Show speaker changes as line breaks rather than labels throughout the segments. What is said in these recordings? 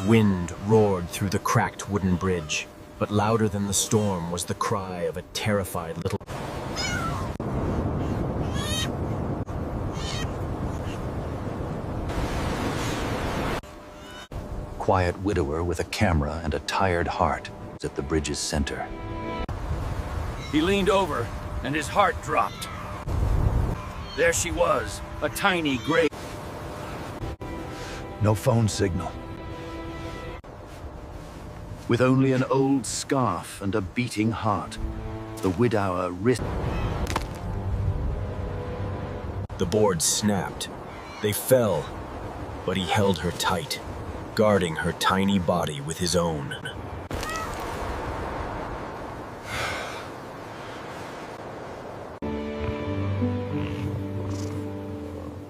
Wind roared through the cracked wooden bridge, but louder than the storm was the cry of a terrified little...
Quiet widower with a camera and a tired heart at the bridge's center.
He leaned over, and his heart dropped. There she was, a tiny gray...
No phone signal. With only an old scarf and a beating heart, the widower risked...
The boards snapped. They fell, but he held her tight, guarding her tiny body with his own.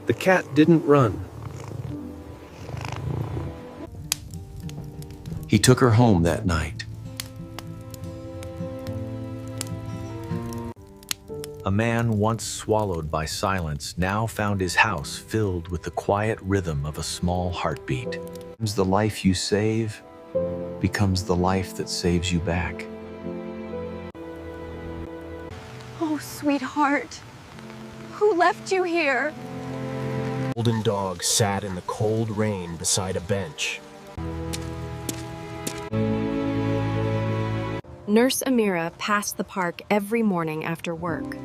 The cat didn't run.
He took her home that night.
A man once swallowed by silence now found his house filled with the quiet rhythm of a small heartbeat. The life you save becomes the life that saves you back.
Oh, sweetheart, who left you here?
The golden dog sat in the cold rain beside a bench.
Nurse Amira passed the park every morning after work.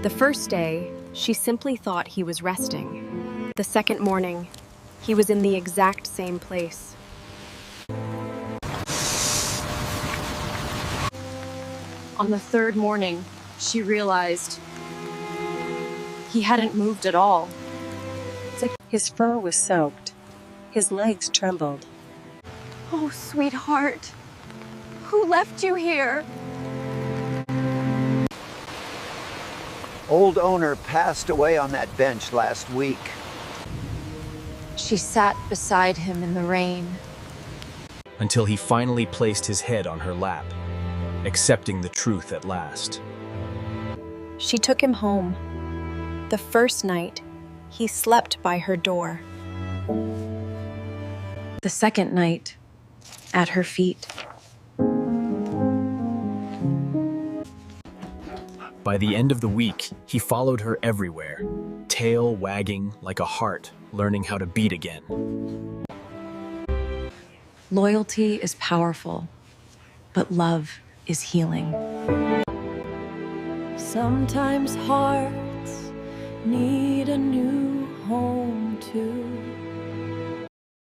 The first day, she simply thought he was resting. The second morning, he was in the exact same place.
On the third morning, she realized he hadn't moved at all.
His fur was soaked. His legs trembled.
Oh, sweetheart, who left you here?
Old owner passed away on that bench last week.
She sat beside him in the rain.
Until he finally placed his head on her lap, accepting the truth at last.
She took him home. The first night, he slept by her door.
The second night, at her feet.
By the end of the week, he followed her everywhere, tail wagging like a heart learning how to beat again.
Loyalty is powerful, but love is healing.
Sometimes hearts need a new home too.